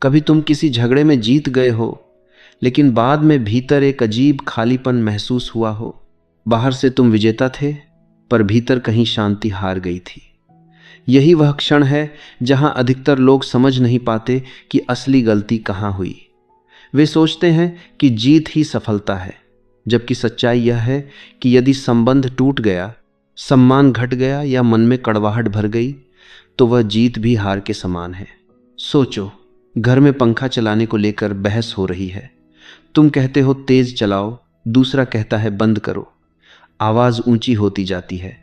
कभी तुम किसी झगड़े में जीत गए हो, लेकिन बाद में भीतर एक अजीब खालीपन महसूस हुआ हो। बाहर से तुम विजेता थे, पर भीतर कहीं शांति हार गई थी। यही वह क्षण है जहां अधिकतर लोग समझ नहीं पाते कि असली गलती कहां हुई। वे सोचते हैं कि जीत ही सफलता है, जबकि सच्चाई यह है कि यदि संबंध टूट गया, सम्मान घट गया या मन में कड़वाहट भर गई, तो वह जीत भी हार के समान है। सोचो, घर में पंखा चलाने को लेकर बहस हो रही है। तुम कहते हो तेज चलाओ, दूसरा कहता है बंद करो। आवाज ऊंची होती जाती है।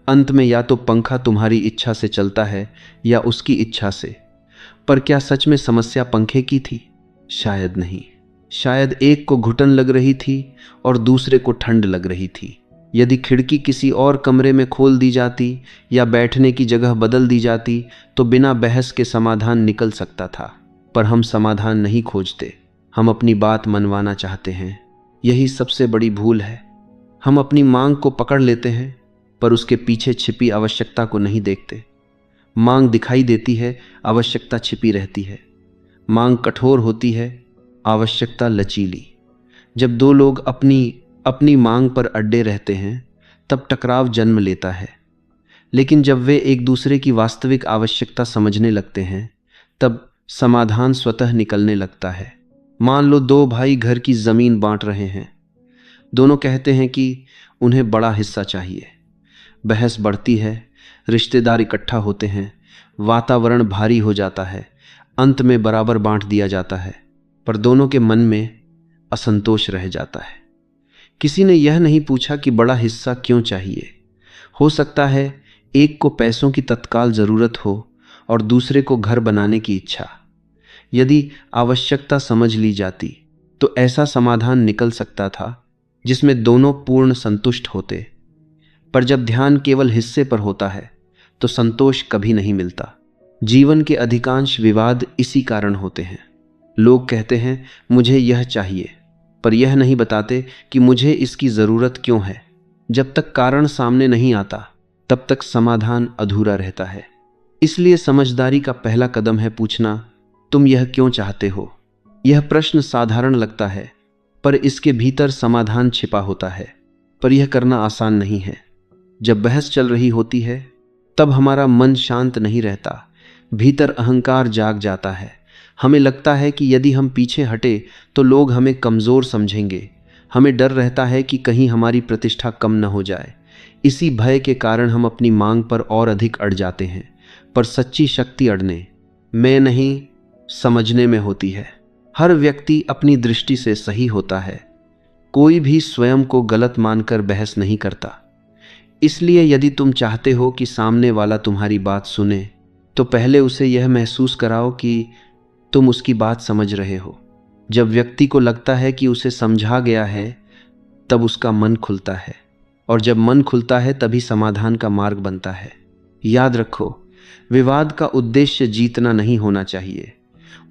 अंत में या तो पंखा तुम्हारी इच्छा से चलता है या उसकी इच्छा से। पर क्या सच में समस्या पंखे की थी? शायद नहीं। शायद एक को घुटन लग रही थी और दूसरे को ठंड लग रही थी। यदि खिड़की किसी और कमरे में खोल दी जाती या बैठने की जगह बदल दी जाती, तो बिना बहस के समाधान निकल सकता था। पर हम समाधान नहीं खोजते, हम अपनी बात मनवाना चाहते हैं। यही सबसे बड़ी भूल है। हम अपनी मांग को पकड़ लेते हैं, पर उसके पीछे छिपी आवश्यकता को नहीं देखते। मांग दिखाई देती है, आवश्यकता छिपी रहती है। मांग कठोर होती है, आवश्यकता लचीली। जब दो लोग अपनी मांग पर अड्डे रहते हैं, तब टकराव जन्म लेता है। लेकिन जब वे एक दूसरे की वास्तविक आवश्यकता समझने लगते हैं, तब समाधान स्वतः निकलने लगता है। मान लो दो भाई घर की जमीन बांट रहे हैं। दोनों कहते हैं कि उन्हें बड़ा हिस्सा चाहिए। बहस बढ़ती है, रिश्तेदार इकट्ठा होते हैं, वातावरण भारी हो जाता है। अंत में बराबर बांट दिया जाता है, पर दोनों के मन में असंतोष रह जाता है। किसी ने यह नहीं पूछा कि बड़ा हिस्सा क्यों चाहिए। हो सकता है एक को पैसों की तत्काल जरूरत हो और दूसरे को घर बनाने की इच्छा। यदि आवश्यकता समझ ली जाती, तो ऐसा समाधान निकल सकता था जिसमें दोनों पूर्ण संतुष्ट होते। पर जब ध्यान केवल हिस्से पर होता है, तो संतोष कभी नहीं मिलता। जीवन के अधिकांश विवाद इसी कारण होते हैं। लोग कहते हैं मुझे यह चाहिए, पर यह नहीं बताते कि मुझे इसकी जरूरत क्यों है। जब तक कारण सामने नहीं आता, तब तक समाधान अधूरा रहता है। इसलिए समझदारी का पहला कदम है पूछना, तुम यह क्यों चाहते हो? यह प्रश्न साधारण लगता है, पर इसके भीतर समाधान छिपा होता है। पर यह करना आसान नहीं है। जब बहस चल रही होती है, तब हमारा मन शांत नहीं रहता। भीतर अहंकार जाग जाता है। हमें लगता है कि यदि हम पीछे हटे तो लोग हमें कमज़ोर समझेंगे। हमें डर रहता है कि कहीं हमारी प्रतिष्ठा कम न हो जाए। इसी भय के कारण हम अपनी मांग पर और अधिक अड़ जाते हैं। पर सच्ची शक्ति अड़ने में नहीं, समझने में होती है। हर व्यक्ति अपनी दृष्टि से सही होता है। कोई भी स्वयं को गलत मानकर बहस नहीं करता। इसलिए यदि तुम चाहते हो कि सामने वाला तुम्हारी बात सुने, तो पहले उसे यह महसूस कराओ कि तुम उसकी बात समझ रहे हो। जब व्यक्ति को लगता है कि उसे समझा गया है, तब उसका मन खुलता है, और जब मन खुलता है तभी समाधान का मार्ग बनता है। याद रखो, विवाद का उद्देश्य जीतना नहीं होना चाहिए।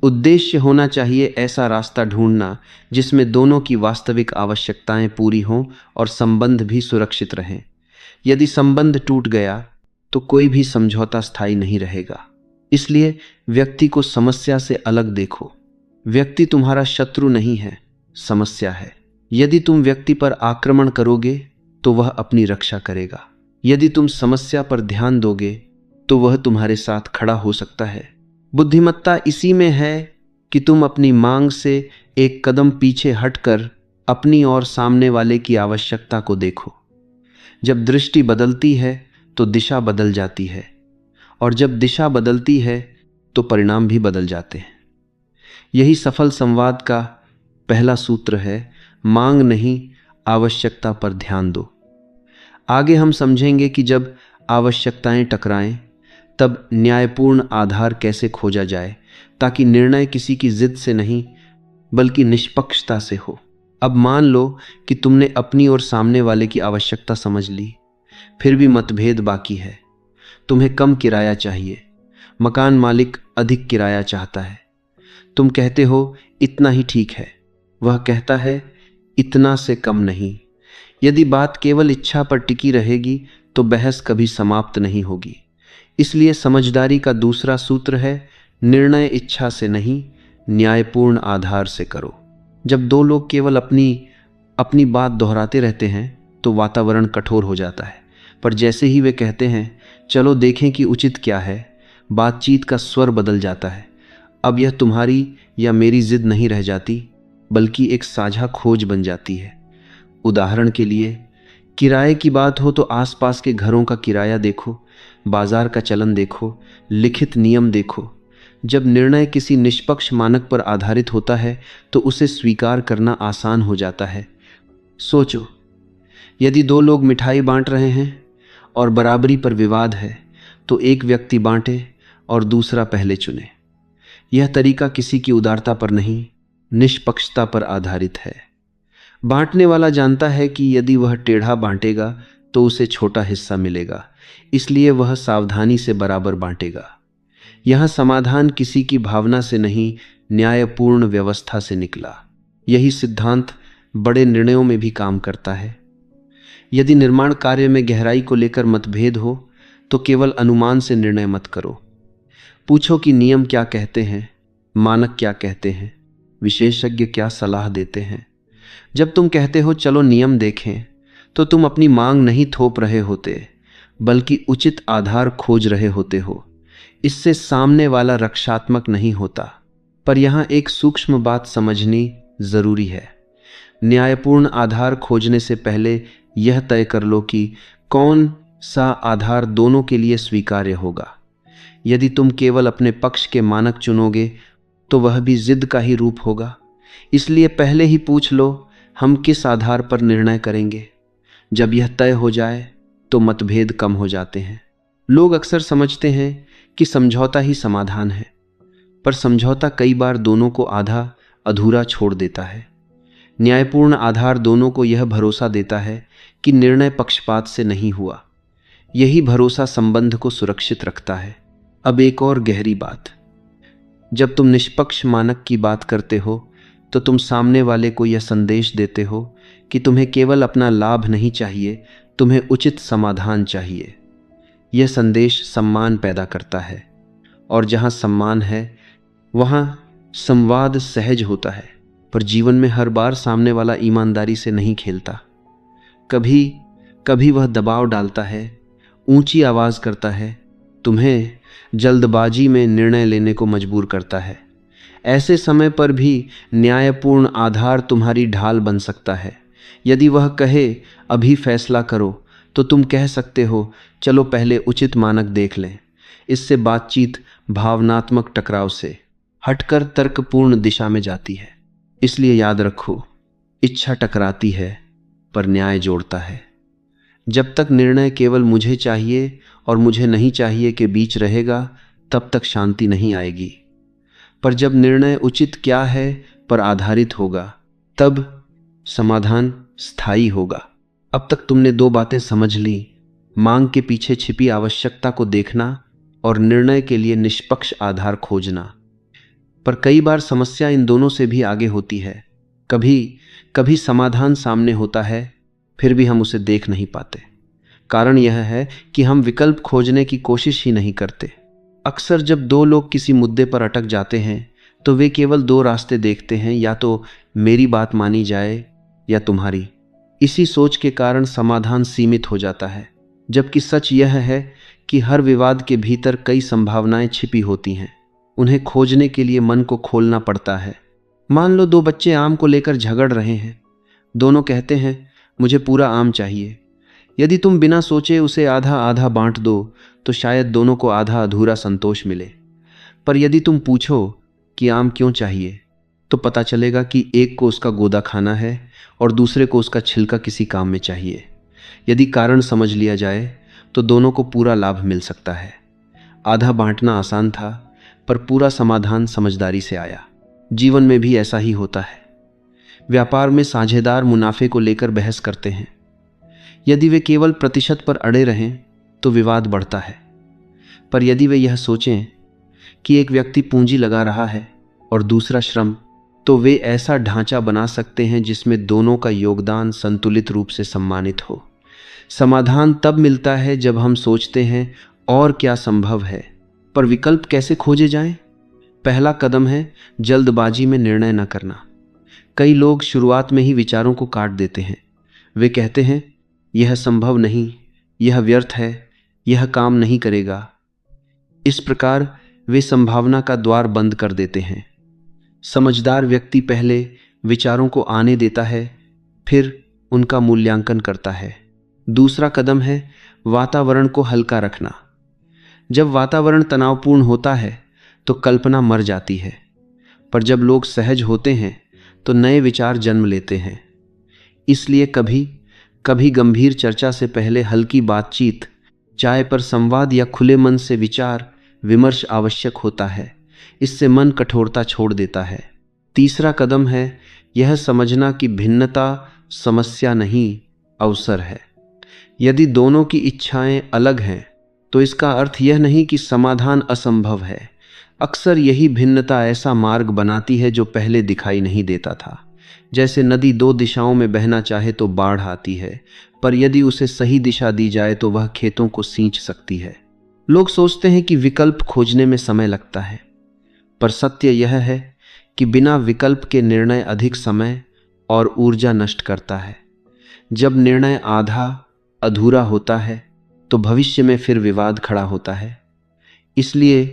उद्देश्य होना चाहिए ऐसा रास्ता ढूंढना जिसमें दोनों की वास्तविक आवश्यकताएं पूरी हों और संबंध भी सुरक्षित रहें। यदि संबंध टूट गया, तो कोई भी समझौता स्थायी नहीं रहेगा। इसलिए व्यक्ति को समस्या से अलग देखो। व्यक्ति तुम्हारा शत्रु नहीं है, समस्या है। यदि तुम व्यक्ति पर आक्रमण करोगे, तो वह अपनी रक्षा करेगा। यदि तुम समस्या पर ध्यान दोगे, तो वह तुम्हारे साथ खड़ा हो सकता है। बुद्धिमत्ता इसी में है कि तुम अपनी मांग से एक कदम पीछे हटकर अपनी और सामने वाले की आवश्यकता को देखो। जब दृष्टि बदलती है, तो दिशा बदल जाती है, और जब दिशा बदलती है, तो परिणाम भी बदल जाते हैं। यही सफल संवाद का पहला सूत्र है, मांग नहीं, आवश्यकता पर ध्यान दो। आगे हम समझेंगे कि जब आवश्यकताएं टकराएं, तब न्यायपूर्ण आधार कैसे खोजा जाए, ताकि निर्णय किसी की जिद से नहीं, बल्कि निष्पक्षता से हो। अब मान लो कि तुमने अपनी और सामने वाले की आवश्यकता समझ ली, फिर भी मतभेद बाकी है। तुम्हें कम किराया चाहिए, मकान मालिक अधिक किराया चाहता है। तुम कहते हो इतना ही ठीक है, वह कहता है इतना से कम नहीं। यदि बात केवल इच्छा पर टिकी रहेगी, तो बहस कभी समाप्त नहीं होगी। इसलिए समझदारी का दूसरा सूत्र है, निर्णय इच्छा से नहीं, न्यायपूर्ण आधार से करो। जब दो लोग केवल अपनी अपनी बात दोहराते रहते हैं तो वातावरण कठोर हो जाता है, पर जैसे ही वे कहते हैं चलो देखें कि उचित क्या है, बातचीत का स्वर बदल जाता है। अब यह तुम्हारी या मेरी जिद नहीं रह जाती, बल्कि एक साझा खोज बन जाती है। उदाहरण के लिए, किराए की बात हो तो आसपास के घरों का किराया देखो, बाजार का चलन देखो, लिखित नियम देखो। जब निर्णय किसी निष्पक्ष मानक पर आधारित होता है तो उसे स्वीकार करना आसान हो जाता है। सोचो, यदि दो लोग मिठाई बांट रहे हैं और बराबरी पर विवाद है, तो एक व्यक्ति बांटे और दूसरा पहले चुने। यह तरीका किसी की उदारता पर नहीं, निष्पक्षता पर आधारित है। बांटने वाला जानता है कि यदि वह टेढ़ा बांटेगा तो उसे छोटा हिस्सा मिलेगा, इसलिए वह सावधानी से बराबर बांटेगा। यह समाधान किसी की भावना से नहीं, न्यायपूर्ण व्यवस्था से निकला। यही सिद्धांत बड़े निर्णयों में भी काम करता है। यदि निर्माण कार्य में गहराई को लेकर मतभेद हो तो केवल अनुमान से निर्णय मत करो। पूछो कि नियम क्या कहते हैं, मानक क्या कहते हैं, विशेषज्ञ क्या सलाह देते हैं। जब तुम कहते हो चलो नियम देखें, तो तुम अपनी मांग नहीं थोप रहे होते, बल्कि उचित आधार खोज रहे होते हो। इससे सामने वाला रक्षात्मक नहीं होता। पर यहाँ एक सूक्ष्म बात समझनी जरूरी है। न्यायपूर्ण आधार खोजने से पहले यह तय कर लो कि कौन सा आधार दोनों के लिए स्वीकार्य होगा। यदि तुम केवल अपने पक्ष के मानक चुनोगे तो वह भी जिद का ही रूप होगा। इसलिए पहले ही पूछ लो, हम किस आधार पर निर्णय करेंगे। जब यह तय हो जाए तो मतभेद कम हो जाते हैं। लोग अक्सर समझते हैं कि समझौता ही समाधान है, पर समझौता कई बार दोनों को आधा अधूरा छोड़ देता है। न्यायपूर्ण आधार दोनों को यह भरोसा देता है कि निर्णय पक्षपात से नहीं हुआ। यही भरोसा संबंध को सुरक्षित रखता है। अब एक और गहरी बात, जब तुम निष्पक्ष मानक की बात करते हो तो तुम सामने वाले को यह संदेश देते हो कि तुम्हें केवल अपना लाभ नहीं चाहिए, तुम्हें उचित समाधान चाहिए। यह संदेश सम्मान पैदा करता है, और जहाँ सम्मान है वहाँ संवाद सहज होता है। पर जीवन में हर बार सामने वाला ईमानदारी से नहीं खेलता। कभी कभी वह दबाव डालता है, ऊंची आवाज करता है, तुम्हें जल्दबाजी में निर्णय लेने को मजबूर करता है। ऐसे समय पर भी न्यायपूर्ण आधार तुम्हारी ढाल बन सकता है। यदि वह कहे अभी फैसला करो, तो तुम कह सकते हो चलो पहले उचित मानक देख लें। इससे बातचीत भावनात्मक टकराव से हटकर तर्कपूर्ण दिशा में जाती है। इसलिए याद रखो, इच्छा टकराती है पर न्याय जोड़ता है। जब तक निर्णय केवल मुझे चाहिए और मुझे नहीं चाहिए के बीच रहेगा, तब तक शांति नहीं आएगी। पर जब निर्णय उचित क्या है पर आधारित होगा, तब समाधान स्थायी होगा। अब तक तुमने दो बातें समझ ली, मांग के पीछे छिपी आवश्यकता को देखना और निर्णय के लिए निष्पक्ष आधार खोजना। पर कई बार समस्या इन दोनों से भी आगे होती है। कभी कभी समाधान सामने होता है, फिर भी हम उसे देख नहीं पाते। कारण यह है कि हम विकल्प खोजने की कोशिश ही नहीं करते। अक्सर जब दो लोग किसी मुद्दे पर अटक जाते हैं तो वे केवल दो रास्ते देखते हैं, या तो मेरी बात मानी जाए या तुम्हारी। इसी सोच के कारण समाधान सीमित हो जाता है, जबकि सच यह है कि हर विवाद के भीतर कई संभावनाएं छिपी होती हैं। उन्हें खोजने के लिए मन को खोलना पड़ता है। मान लो दो बच्चे आम को लेकर झगड़ रहे हैं। दोनों कहते हैं मुझे पूरा आम चाहिए। यदि तुम बिना सोचे उसे आधा आधा बांट दो तो शायद दोनों को आधा अधूरा संतोष मिले। पर यदि तुम पूछो कि आम क्यों चाहिए, तो पता चलेगा कि एक को उसका गोदा खाना है और दूसरे को उसका छिलका किसी काम में चाहिए। यदि कारण समझ लिया जाए तो दोनों को पूरा लाभ मिल सकता है। आधा बांटना आसान था, पर पूरा समाधान समझदारी से आया। जीवन में भी ऐसा ही होता है। व्यापार में साझेदार मुनाफे को लेकर बहस करते हैं। यदि वे केवल प्रतिशत पर अड़े रहें तो विवाद बढ़ता है। पर यदि वे यह सोचें कि एक व्यक्ति पूंजी लगा रहा है और दूसरा श्रम, तो वे ऐसा ढांचा बना सकते हैं जिसमें दोनों का योगदान संतुलित रूप से सम्मानित हो। समाधान तब मिलता है जब हम सोचते हैं और क्या संभव है, पर विकल्प कैसे खोजे जाएं? पहला कदम है जल्दबाजी में निर्णय न करना। कई लोग शुरुआत में ही विचारों को काट देते हैं। वे कहते हैं यह संभव नहीं, यह व्यर्थ है, यह काम नहीं करेगा। इस प्रकार वे संभावना का द्वार बंद कर देते हैं। समझदार व्यक्ति पहले विचारों को आने देता है, फिर उनका मूल्यांकन करता है। दूसरा कदम है वातावरण को हल्का रखना। जब वातावरण तनावपूर्ण होता है तो कल्पना मर जाती है, पर जब लोग सहज होते हैं तो नए विचार जन्म लेते हैं। इसलिए कभी कभी गंभीर चर्चा से पहले हल्की बातचीत, चाय पर संवाद या खुले मन से विचार विमर्श आवश्यक होता है। इससे मन कठोरता छोड़ देता है। तीसरा कदम है यह समझना कि भिन्नता समस्या नहीं, अवसर है। यदि दोनों की इच्छाएं अलग हैं तो इसका अर्थ यह नहीं कि समाधान असंभव है। अक्सर यही भिन्नता ऐसा मार्ग बनाती है जो पहले दिखाई नहीं देता था। जैसे नदी दो दिशाओं में बहना चाहे तो बाढ़ आती है, पर यदि उसे सही दिशा दी जाए तो वह खेतों को सींच सकती है। लोग सोचते हैं कि विकल्प खोजने में समय लगता है, पर सत्य यह है कि बिना विकल्प के निर्णय अधिक समय और ऊर्जा नष्ट करता है। जब निर्णय आधा अधूरा होता है तो भविष्य में फिर विवाद खड़ा होता है। इसलिए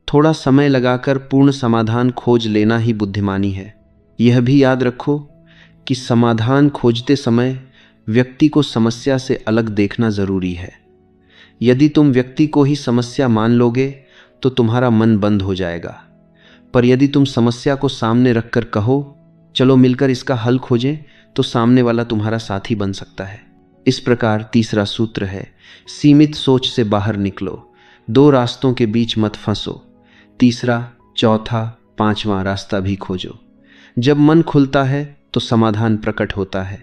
थोड़ा समय लगाकर पूर्ण समाधान खोज लेना ही बुद्धिमानी है। यह भी याद रखो कि समाधान खोजते समय व्यक्ति को समस्या से अलग देखना जरूरी है। यदि तुम व्यक्ति को ही समस्या मान लोगे तो तुम्हारा मन बंद हो जाएगा, पर यदि तुम समस्या को सामने रखकर कहो चलो मिलकर इसका हल खोजें, तो सामने वाला तुम्हारा साथी बन सकता है। इस प्रकार तीसरा सूत्र है सीमित सोच से बाहर निकलो, दो रास्तों के बीच मत फंसो। तीसरा, चौथा, पांचवा रास्ता भी खोजो। जब मन खुलता है तो समाधान प्रकट होता है,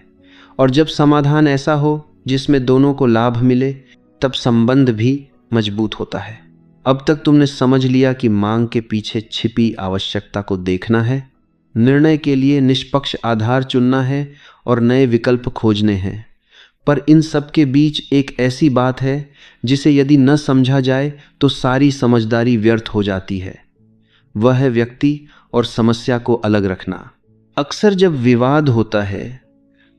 और जब समाधान ऐसा हो जिसमें दोनों को लाभ मिले तब संबंध भी मजबूत होता है। अब तक तुमने समझ लिया कि मांग के पीछे छिपी आवश्यकता को देखना है, निर्णय के लिए निष्पक्ष आधार चुनना है और नए विकल्प खोजने हैं। पर इन सब के बीच एक ऐसी बात है जिसे यदि न समझा जाए तो सारी समझदारी व्यर्थ हो जाती है। वह है व्यक्ति और समस्या को अलग रखना। अक्सर जब विवाद होता है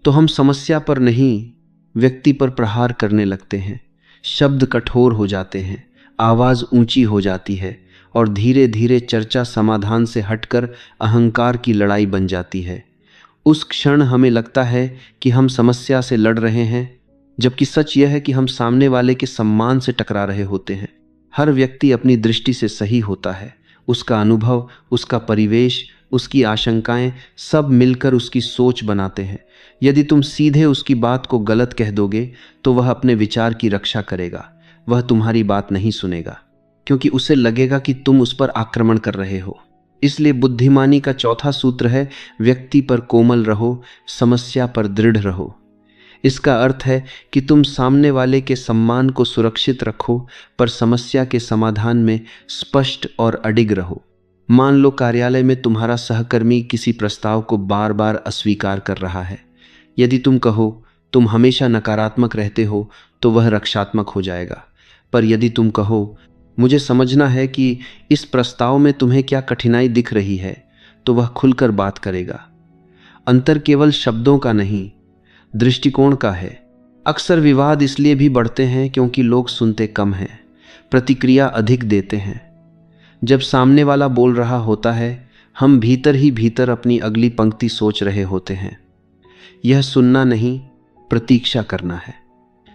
तो हम समस्या पर नहीं व्यक्ति पर प्रहार करने लगते हैं। शब्द कठोर हो जाते हैं, आवाज़ ऊंची हो जाती है और धीरे धीरे चर्चा समाधान से हटकर अहंकार की लड़ाई बन जाती है। उस क्षण हमें लगता है कि हम समस्या से लड़ रहे हैं, जबकि सच यह है कि हम सामने वाले के सम्मान से टकरा रहे होते हैं। हर व्यक्ति अपनी दृष्टि से सही होता है। उसका अनुभव, उसका परिवेश, उसकी आशंकाएं सब मिलकर उसकी सोच बनाते हैं। यदि तुम सीधे उसकी बात को गलत कह दोगे तो वह अपने विचार की रक्षा करेगा। वह तुम्हारी बात नहीं सुनेगा, क्योंकि उसे लगेगा कि तुम उस पर आक्रमण कर रहे हो। इसलिए बुद्धिमानी का चौथा सूत्र है व्यक्ति पर कोमल रहो, समस्या पर दृढ़ रहो। इसका अर्थ है कि तुम सामने वाले के सम्मान को सुरक्षित रखो, पर समस्या के समाधान में स्पष्ट और अडिग रहो। मान लो कार्यालय में तुम्हारा सहकर्मी किसी प्रस्ताव को बार बार अस्वीकार कर रहा है। यदि तुम कहो तुम हमेशा नकारात्मक रहते हो तो वह रक्षात्मक हो जाएगा, पर यदि तुम कहो मुझे समझना है कि इस प्रस्ताव में तुम्हें क्या कठिनाई दिख रही है, तो वह खुलकर बात करेगा। अंतर केवल शब्दों का नहीं, दृष्टिकोण का है। अक्सर विवाद इसलिए भी बढ़ते हैं क्योंकि लोग सुनते कम हैं, प्रतिक्रिया अधिक देते हैं। जब सामने वाला बोल रहा होता है, हम भीतर ही भीतर अपनी अगली पंक्ति सोच रहे होते हैं। यह सुनना नहीं, प्रतीक्षा करना है।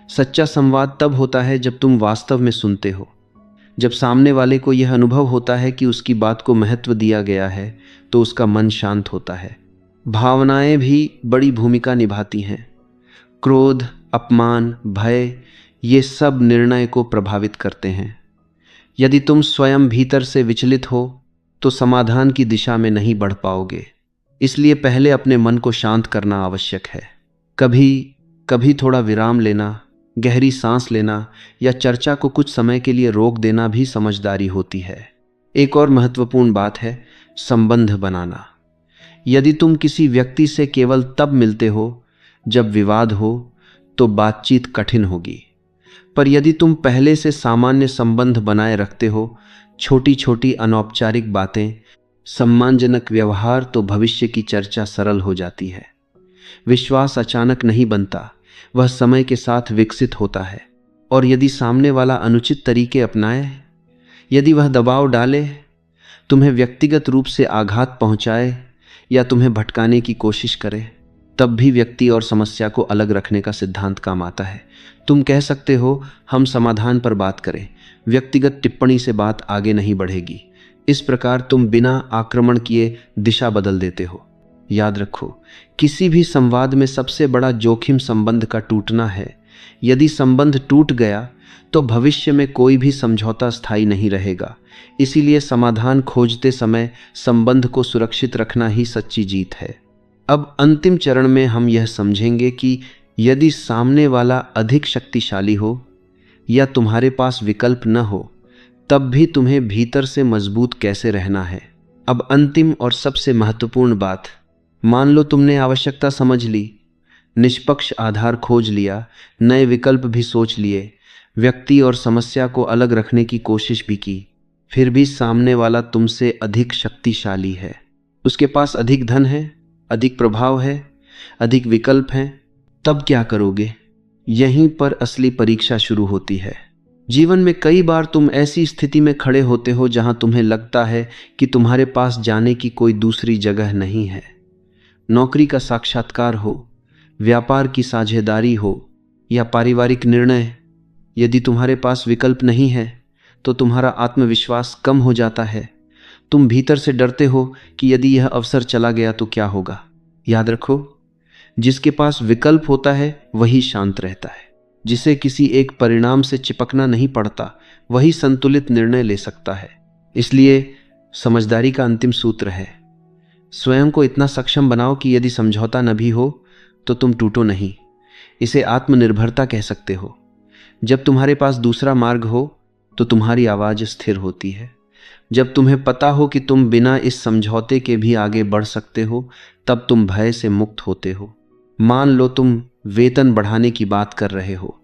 सच्चा संवाद तब होता है जब तुम वास्तव में सुनते हो। जब सामने वाले को यह अनुभव होता है कि उसकी बात को महत्व दिया गया है तो उसका मन शांत होता है। भावनाएं भी बड़ी भूमिका निभाती हैं। क्रोध, अपमान, भय, ये सब निर्णय को प्रभावित करते हैं। यदि तुम स्वयं भीतर से विचलित हो तो समाधान की दिशा में नहीं बढ़ पाओगे। इसलिए पहले अपने मन को शांत करना आवश्यक है। कभी कभी थोड़ा विराम लेना, गहरी सांस लेना या चर्चा को कुछ समय के लिए रोक देना भी समझदारी होती है। एक और महत्वपूर्ण बात है संबंध बनाना। यदि तुम किसी व्यक्ति से केवल तब मिलते हो जब विवाद हो तो बातचीत कठिन होगी, पर यदि तुम पहले से सामान्य संबंध बनाए रखते हो छोटी छोटी अनौपचारिक बातें, सम्मानजनक व्यवहार, तो भविष्य की चर्चा सरल हो जाती है। विश्वास अचानक नहीं बनता, वह समय के साथ विकसित होता है। और यदि सामने वाला अनुचित तरीके अपनाए, यदि वह दबाव डाले, तुम्हें व्यक्तिगत रूप से आघात पहुंचाए या तुम्हें भटकाने की कोशिश करे, तब भी व्यक्ति और समस्या को अलग रखने का सिद्धांत काम आता है। तुम कह सकते हो, हम समाधान पर बात करें, व्यक्तिगत टिप्पणी से बात आगे नहीं बढ़ेगी। इस प्रकार तुम बिना आक्रमण किए दिशा बदल देते हो। याद रखो, किसी भी संवाद में सबसे बड़ा जोखिम संबंध का टूटना है। यदि संबंध टूट गया तो भविष्य में कोई भी समझौता स्थायी नहीं रहेगा। इसीलिए समाधान खोजते समय संबंध को सुरक्षित रखना ही सच्ची जीत है। अब अंतिम चरण में हम यह समझेंगे कि यदि सामने वाला अधिक शक्तिशाली हो या तुम्हारे पास विकल्प न हो, तब भी तुम्हें भीतर से मजबूत कैसे रहना है। अब अंतिम और सबसे महत्वपूर्ण बात, मान लो तुमने आवश्यकता समझ ली, निष्पक्ष आधार खोज लिया, नए विकल्प भी सोच लिए, व्यक्ति और समस्या को अलग रखने की कोशिश भी की, फिर भी सामने वाला तुमसे अधिक शक्तिशाली है। उसके पास अधिक धन है, अधिक प्रभाव है, अधिक विकल्प हैं, तब क्या करोगे? यहीं पर असली परीक्षा शुरू होती है। जीवन में कई बार तुम ऐसी स्थिति में खड़े होते हो जहां तुम्हें लगता है कि तुम्हारे पास जाने की कोई दूसरी जगह नहीं है। नौकरी का साक्षात्कार हो, व्यापार की साझेदारी हो या पारिवारिक निर्णय, यदि तुम्हारे पास विकल्प नहीं है तो तुम्हारा आत्मविश्वास कम हो जाता है। तुम भीतर से डरते हो कि यदि यह अवसर चला गया तो क्या होगा। याद रखो, जिसके पास विकल्प होता है वही शांत रहता है। जिसे किसी एक परिणाम से चिपकना नहीं पड़ता, वही संतुलित निर्णय ले सकता है। इसलिए समझदारी का अंतिम सूत्र है, स्वयं को इतना सक्षम बनाओ कि यदि समझौता न भी हो तो तुम टूटो नहीं। इसे आत्मनिर्भरता कह सकते हो। जब तुम्हारे पास दूसरा मार्ग हो तो तुम्हारी आवाज स्थिर होती है। जब तुम्हें पता हो कि तुम बिना इस समझौते के भी आगे बढ़ सकते हो, तब तुम भय से मुक्त होते हो। मान लो तुम वेतन बढ़ाने की बात कर रहे हो।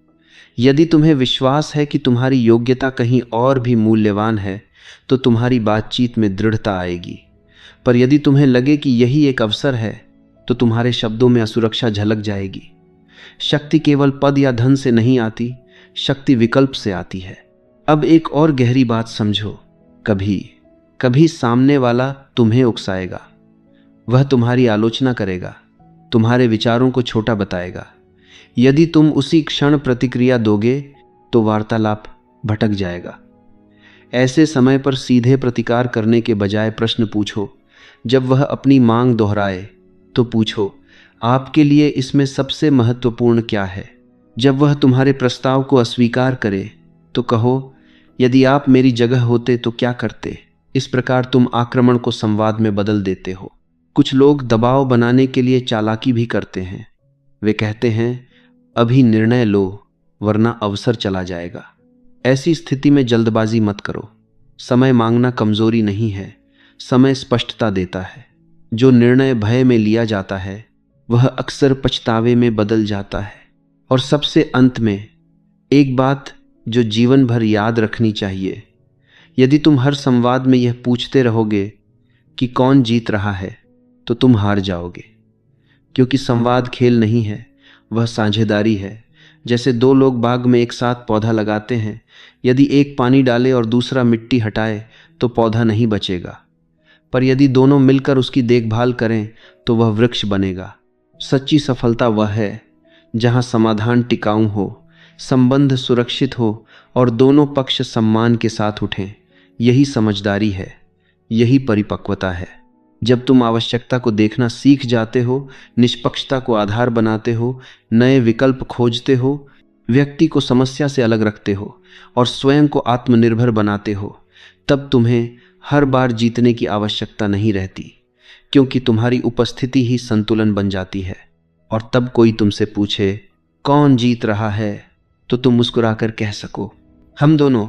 यदि तुम्हें विश्वास है कि तुम्हारी योग्यता कहीं और भी मूल्यवान है, तो तुम्हारी बातचीत में दृढ़ता आएगी। पर यदि तुम्हें लगे कि यही एक अवसर है, तो तुम्हारे शब्दों में असुरक्षा झलक जाएगी। शक्ति केवल पद या धन से नहीं आती, शक्ति विकल्प से आती है। अब एक और गहरी बात समझो, कभी कभी सामने वाला तुम्हें उकसाएगा। वह तुम्हारी आलोचना करेगा, तुम्हारे विचारों को छोटा बताएगा। यदि तुम उसी क्षण प्रतिक्रिया दोगे तो वार्तालाप भटक जाएगा। ऐसे समय पर सीधे प्रतिकार करने के बजाय प्रश्न पूछो। जब वह अपनी मांग दोहराए तो पूछो, आपके लिए इसमें सबसे महत्वपूर्ण क्या है? जब वह तुम्हारे प्रस्ताव को अस्वीकार करे तो कहो, यदि आप मेरी जगह होते तो क्या करते? इस प्रकार तुम आक्रमण को संवाद में बदल देते हो। कुछ लोग दबाव बनाने के लिए चालाकी भी करते हैं। वे कहते हैं, अभी निर्णय लो वरना अवसर चला जाएगा। ऐसी स्थिति में जल्दबाजी मत करो। समय मांगना कमजोरी नहीं है, समय स्पष्टता देता है। जो निर्णय भय में लिया जाता है वह अक्सर पछतावे में बदल जाता है। और सबसे अंत में एक बात जो जीवन भर याद रखनी चाहिए, यदि तुम हर संवाद में यह पूछते रहोगे कि कौन जीत रहा है, तो तुम हार जाओगे। क्योंकि संवाद खेल नहीं है, वह साझेदारी है। जैसे दो लोग बाग में एक साथ पौधा लगाते हैं, यदि एक पानी डाले और दूसरा मिट्टी हटाए तो पौधा नहीं बचेगा, पर यदि दोनों मिलकर उसकी देखभाल करें तो वह वृक्ष बनेगा। सच्ची सफलता वह है जहां समाधान टिकाऊ हो, संबंध सुरक्षित हो और दोनों पक्ष सम्मान के साथ उठें। यही समझदारी है, यही परिपक्वता है। जब तुम आवश्यकता को देखना सीख जाते हो, निष्पक्षता को आधार बनाते हो, नए विकल्प खोजते हो, व्यक्ति को समस्या से अलग रखते हो और स्वयं को आत्मनिर्भर बनाते हो, तब तुम्हें हर बार जीतने की आवश्यकता नहीं रहती, क्योंकि तुम्हारी उपस्थिति ही संतुलन बन जाती है। और तब कोई तुमसे पूछे कौन जीत रहा है, तो तुम मुस्कुराकर कह सको, हम दोनों।